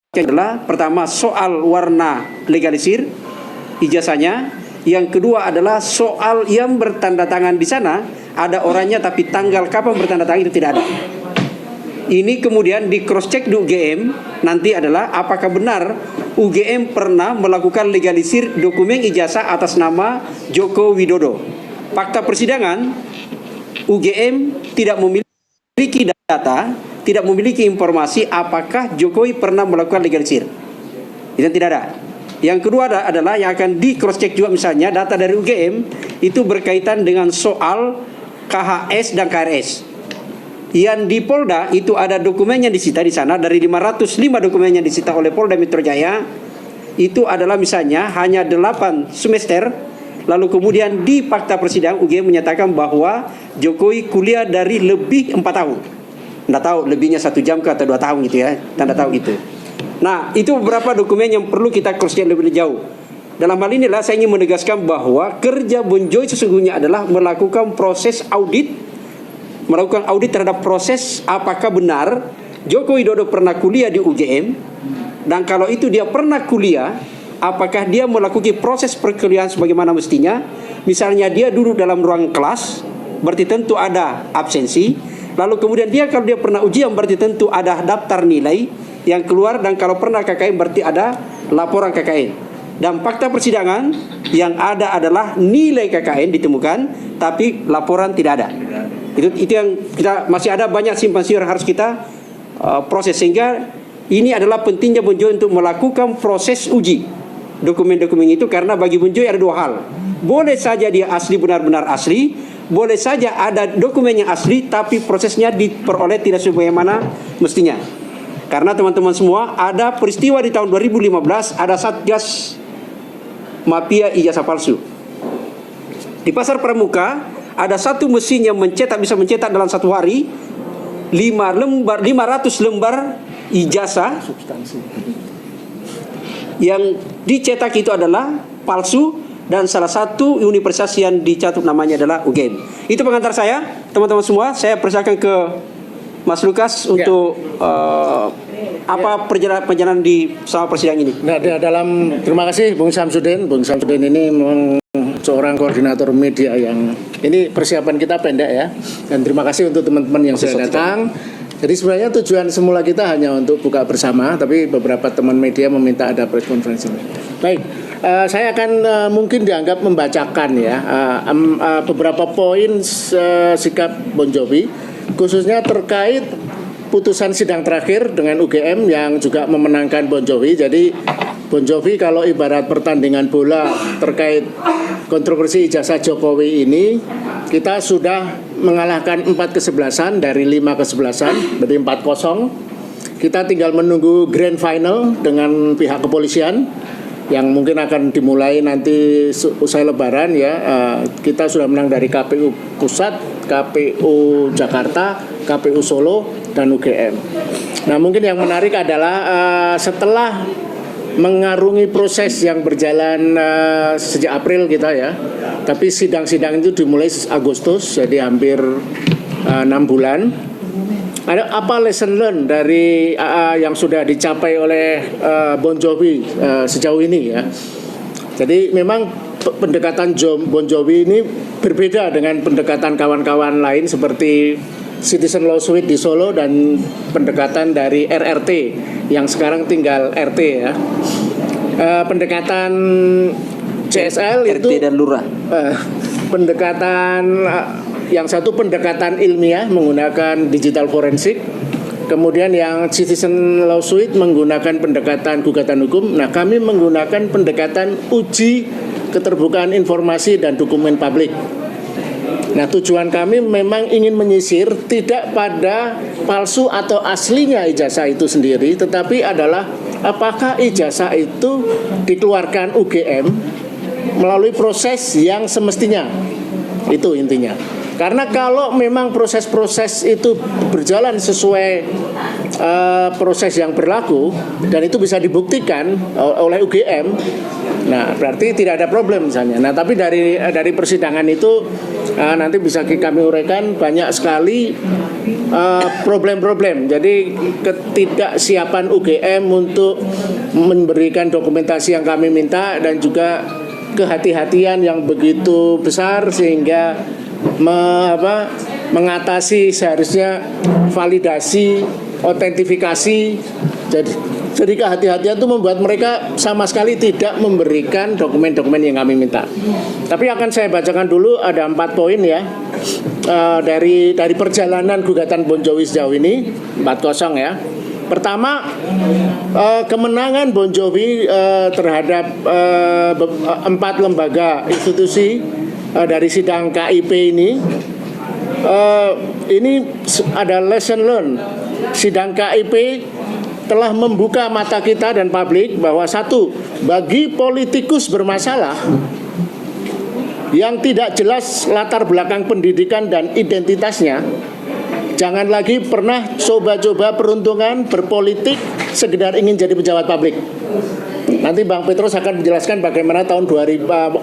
adalah pertama soal warna legalisir ijazahnya, yang kedua adalah soal yang bertanda tangan di sana ada orangnya tapi tanggal kapan bertanda tangan itu tidak ada. Ini kemudian di cross check di UGM nanti adalah apakah benar UGM pernah melakukan legalisir dokumen ijazah atas nama Joko Widodo. Fakta persidangan UGM tidak memiliki data, tidak memiliki informasi apakah Jokowi pernah melakukan legalisir. Itu tidak ada. Yang kedua adalah yang akan di cross check juga, misalnya data dari UGM itu berkaitan dengan soal KHS dan KRS. Yang di Polda itu ada dokumen yang disita di sana, dari 505 dokumen yang disita oleh Polda Metro Jaya itu adalah misalnya hanya 8 semester. Lalu kemudian di fakta persidangan UGM menyatakan bahwa Jokowi kuliah dari lebih 4 tahun. Nggak tahu lebihnya 1 jam ke atau 2 tahun gitu ya, tanda tahu gitu. Nah, itu beberapa dokumen yang perlu kita cross check lebih jauh. Dalam hal inilah saya ingin menegaskan bahwa kerja Bonjoy sesungguhnya adalah melakukan proses audit, melakukan audit terhadap proses apakah benar Joko Widodo pernah kuliah di UGM, dan kalau itu dia pernah kuliah, apakah dia melakukan proses perkuliahan sebagaimana mestinya. Misalnya dia duduk dalam ruang kelas, berarti tentu ada absensi. Lalu kemudian kalau dia pernah ujian, berarti tentu ada daftar nilai yang keluar, dan kalau pernah KKN berarti ada laporan KKN. Dan fakta persidangan yang ada adalah nilai KKN ditemukan tapi laporan tidak ada. Itu yang kita masih ada banyak simpang siur harus kita proses, sehingga ini adalah pentingnya Bonjoy untuk melakukan proses uji dokumen-dokumen itu, karena bagi Bonjoy ada 2 hal. Boleh saja dia asli, benar-benar asli, boleh saja ada dokumen yang asli tapi prosesnya diperoleh tidak sebagaimana mestinya. Karena teman-teman semua, ada peristiwa di tahun 2015, ada Satgas Mafia Ijazah Palsu. Di Pasar Pramuka ada satu mesin yang bisa mencetak dalam 1 hari 500 lembar ijazah yang dicetak itu adalah palsu, dan salah satu universitas yang dicatat namanya adalah UGM. Itu pengantar saya, teman-teman semua. Saya persilakan ke Mas Lukas untuk apa perjalanan di sama persidangan ini. Nah, terima kasih Bung Samsudin. Bung Samsudin ini memang seorang koordinator media yang ini persiapan kita pendek ya. Dan terima kasih untuk teman-teman yang sudah datang. Jadi sebenarnya tujuan semula kita hanya untuk buka bersama, tapi beberapa teman media meminta ada press conference. Baik, saya akan mungkin dianggap membacakan ya beberapa poin sikap Bonjoy, khususnya terkait putusan sidang terakhir dengan UGM yang juga memenangkan Bonjoy. Jadi Bonjoy kalau ibarat pertandingan bola terkait kontroversi ijazah Jokowi ini, kita sudah mengalahkan 4-11 dari 5-11, berarti 4-0. Kita tinggal menunggu grand final dengan pihak kepolisian yang mungkin akan dimulai nanti usai Lebaran ya. Kita sudah menang dari KPU Pusat, KPU Jakarta, KPU Solo, dan UGM. Nah, mungkin yang menarik adalah setelah mengarungi proses yang berjalan sejak April kita ya, tapi sidang-sidang itu dimulai Agustus, jadi hampir 6 bulan. Ada apa lesson learned dari yang sudah dicapai oleh Bonjoy sejauh ini ya? Jadi memang pendekatan Bonjoy ini berbeda dengan pendekatan kawan-kawan lain seperti Citizen Law Suite di Solo dan pendekatan dari RRT yang sekarang tinggal RT ya. Pendekatan CSL RT itu dan Lurah. Pendekatan yang satu pendekatan ilmiah menggunakan digital forensik. Kemudian yang Citizen Law Suite menggunakan pendekatan gugatan hukum. Nah, kami menggunakan pendekatan uji keterbukaan informasi dan dokumen publik. Nah, tujuan kami memang ingin menyisir tidak pada palsu atau aslinya ijazah itu sendiri, tetapi adalah apakah ijazah itu dikeluarkan UGM melalui proses yang semestinya. Itu intinya. Karena kalau memang proses-proses itu berjalan sesuai proses yang berlaku dan itu bisa dibuktikan oleh UGM, nah berarti tidak ada problem misalnya. Nah tapi dari persidangan itu nanti bisa kami uraikan banyak sekali problem-problem. Jadi ketidaksiapan UGM untuk memberikan dokumentasi yang kami minta dan juga kehati-hatian yang begitu besar sehingga mengatasi seharusnya validasi, autentifikasi. Jadi kehati-hatian itu membuat mereka sama sekali tidak memberikan dokumen-dokumen yang kami minta. Tapi akan saya bacakan dulu ada 4 poin ya. Dari perjalanan gugatan Bon Jovi sejauh ini 4-0 ya. Pertama, kemenangan Bon Jovi terhadap 4 lembaga institusi dari sidang KIP ini ada lesson learned. Sidang KIP telah membuka mata kita dan publik bahwa satu, bagi politikus bermasalah yang tidak jelas latar belakang pendidikan dan identitasnya, jangan lagi pernah coba-coba peruntungan berpolitik sekedar ingin jadi pejabat publik. Nanti Bang Petrus akan menjelaskan bagaimana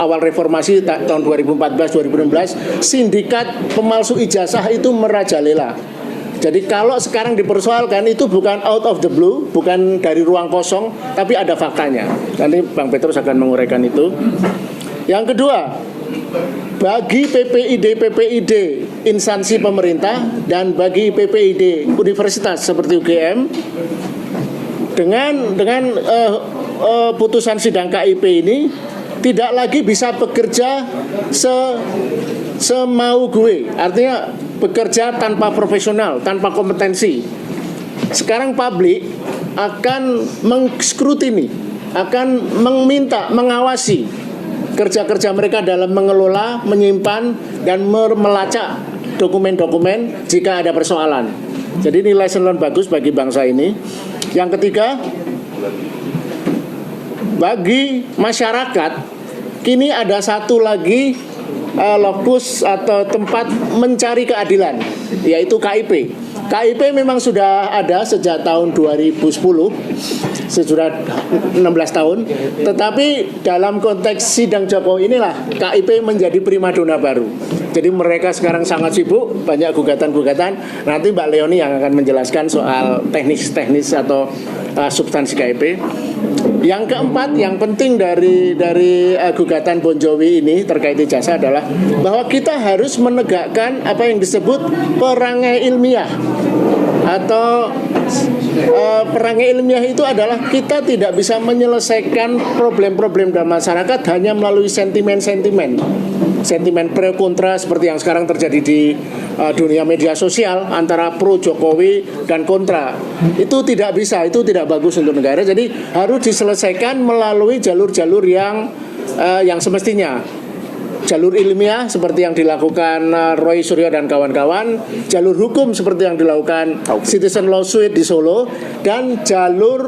awal reformasi tahun 2014-2016 sindikat pemalsu ijazah itu merajalela. Jadi kalau sekarang dipersoalkan itu bukan out of the blue, bukan dari ruang kosong, tapi ada faktanya. Nanti Bang Petrus akan menguraikan itu. Yang kedua, bagi PPID instansi pemerintah dan bagi PPID universitas seperti UGM dengan putusan sidang KIP ini tidak lagi bisa bekerja semau gue, artinya bekerja tanpa profesional, tanpa kompetensi. Sekarang publik akan menskrutini, akan meminta, mengawasi kerja-kerja mereka dalam mengelola, menyimpan, dan melacak dokumen-dokumen jika ada persoalan. Jadi ini lesson learned bagus bagi bangsa ini. Yang ketiga, bagi masyarakat, kini ada satu lagi lokus atau tempat mencari keadilan, yaitu KIP. KIP memang sudah ada sejak tahun 2010, sudah 16 tahun. Tetapi dalam konteks sidang Jokowi inilah KIP menjadi primadona baru. Jadi mereka sekarang sangat sibuk, banyak gugatan-gugatan. Nanti Mbak Leoni yang akan menjelaskan soal teknis-teknis atau substansi KIP. Yang keempat, yang penting dari gugatan Bon Jovi ini terkait ijazah adalah bahwa kita harus menegakkan apa yang disebut perangai ilmiah. Atau perangai ilmiah itu adalah kita tidak bisa menyelesaikan problem-problem dalam masyarakat hanya melalui sentimen-sentimen pro kontra seperti yang sekarang terjadi di dunia media sosial antara pro Jokowi dan kontra. Itu tidak bisa, itu tidak bagus untuk negara. Jadi harus diselesaikan melalui jalur-jalur yang semestinya. Jalur ilmiah seperti yang dilakukan Roy Suryo dan kawan-kawan, jalur hukum seperti yang dilakukan Citizen Lawsuit di Solo, dan jalur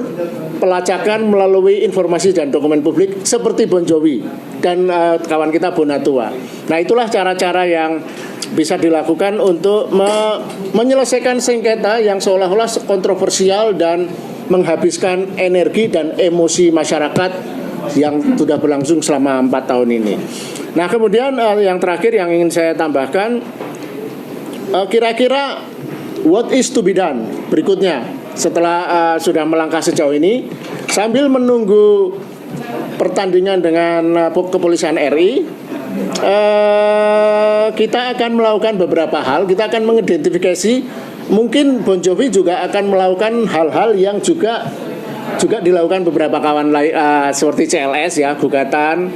pelacakan melalui informasi dan dokumen publik seperti Bon Jovi dan kawan kita Bonatua. Nah, itulah cara-cara yang bisa dilakukan untuk menyelesaikan sengketa yang seolah-olah kontroversial dan menghabiskan energi dan emosi masyarakat yang sudah berlangsung selama 4 tahun ini. Nah, kemudian yang terakhir yang ingin saya tambahkan, kira-kira what is to be done berikutnya setelah sudah melangkah sejauh ini, sambil menunggu pertandingan dengan kepolisian RI, kita akan melakukan beberapa hal. Kita akan mengidentifikasi, mungkin Bon Jovi juga akan melakukan hal-hal yang juga dilakukan beberapa kawan lain, seperti CLS ya, gugatan.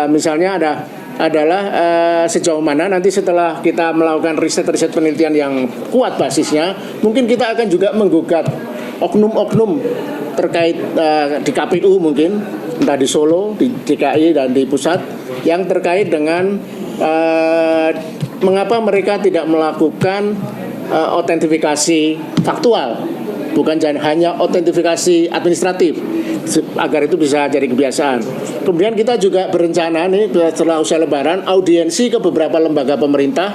Misalnya adalah sejauh mana nanti setelah kita melakukan riset penelitian yang kuat basisnya, mungkin kita akan juga menggugat oknum-oknum terkait di KPU mungkin, entah di Solo, di DKI dan di pusat, yang terkait dengan mengapa mereka tidak melakukan autentifikasi faktual, bukan hanya autentifikasi administratif, agar itu bisa jadi kebiasaan. Kemudian kita juga berencana nih setelah usai Lebaran audiensi ke beberapa lembaga pemerintah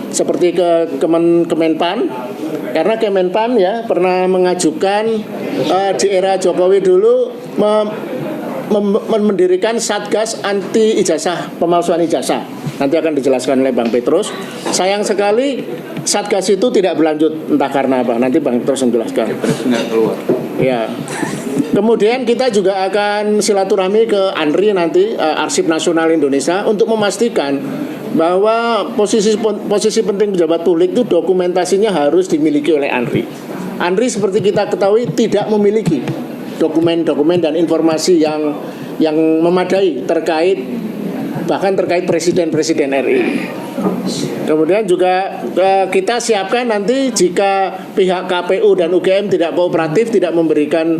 seperti ke Kemenpan, karena Kemenpan ya pernah mengajukan di era Jokowi dulu mendirikan Satgas anti ijazah, pemalsuan ijazah. Nanti akan dijelaskan oleh Bang Petrus. Sayang sekali Satgas itu tidak berlanjut, entah karena apa. Nanti Bang Petrus menjelaskan. Ya. Kemudian kita juga akan silaturahmi ke ANRI nanti, Arsip Nasional Indonesia, untuk memastikan bahwa posisi penting pejabat publik itu dokumentasinya harus dimiliki oleh ANRI. ANRI seperti kita ketahui tidak memiliki dokumen-dokumen dan informasi yang memadai bahkan terkait presiden RI. Kemudian juga kita siapkan nanti jika pihak KPU dan UGM tidak kooperatif, tidak memberikan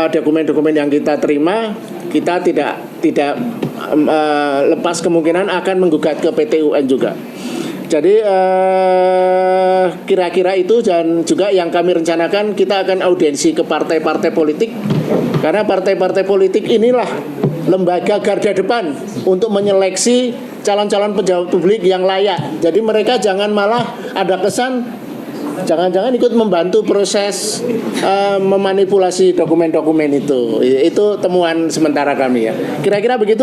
dokumen-dokumen yang kita terima, kita tidak lepas kemungkinan akan menggugat ke PT UN juga. Jadi kira-kira itu, dan juga yang kami rencanakan kita akan audiensi ke partai-partai politik, karena partai-partai politik inilah lembaga garda depan untuk menyeleksi calon-calon pejabat publik yang layak. Jadi mereka jangan malah ada kesan jangan-jangan ikut membantu proses memanipulasi dokumen-dokumen itu. Itu temuan sementara kami ya. Kira-kira begitu,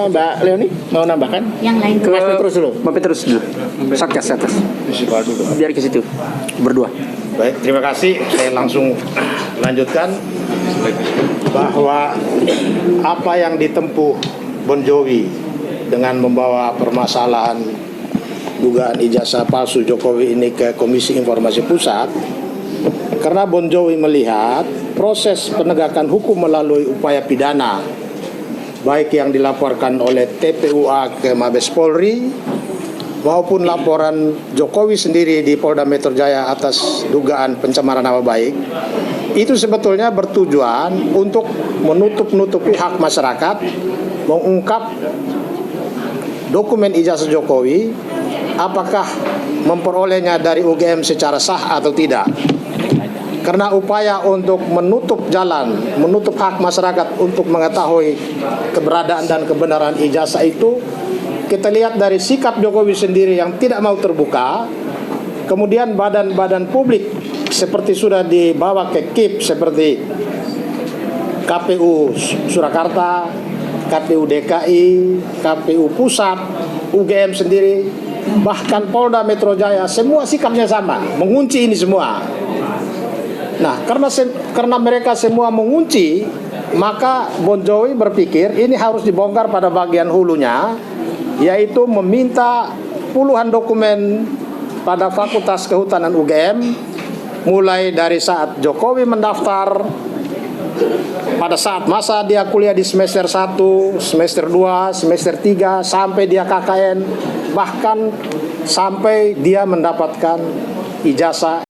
Mbak Leoni, mau nambahkan? Yang lain Ke Mas Petrus dulu. Mbak Petrus dulu. Satgas atas. Biar ke situ berdua. Baik, terima kasih. Saya langsung lanjutkan bahwa apa yang ditempuh Bon Jovi dengan membawa permasalahan dugaan ijazah palsu Jokowi ini ke Komisi Informasi Pusat, karena Bon Jovi melihat proses penegakan hukum melalui upaya pidana baik yang dilaporkan oleh TPUA ke Mabes Polri maupun laporan Jokowi sendiri di Polda Metro Jaya atas dugaan pencemaran nama baik, itu sebetulnya bertujuan untuk menutup-nutupi hak masyarakat mengungkap dokumen ijazah Jokowi, apakah memperolehnya dari UGM secara sah atau tidak. Karena upaya untuk menutup jalan, menutup hak masyarakat untuk mengetahui keberadaan dan kebenaran ijazah itu, kita lihat dari sikap Jokowi sendiri yang tidak mau terbuka. Kemudian badan-badan publik seperti sudah dibawa ke KIP seperti KPU Surakarta, KPU DKI, KPU Pusat, UGM sendiri, bahkan Polda Metro Jaya, semua sikapnya sama, mengunci ini semua. Nah, karena mereka semua mengunci, maka Bon Jovi berpikir ini harus dibongkar pada bagian hulunya, yaitu meminta puluhan dokumen pada Fakultas Kehutanan UGM, mulai dari saat Jokowi mendaftar, pada saat masa dia kuliah di semester 1, semester 2, semester 3, sampai dia KKN, bahkan sampai dia mendapatkan ijazah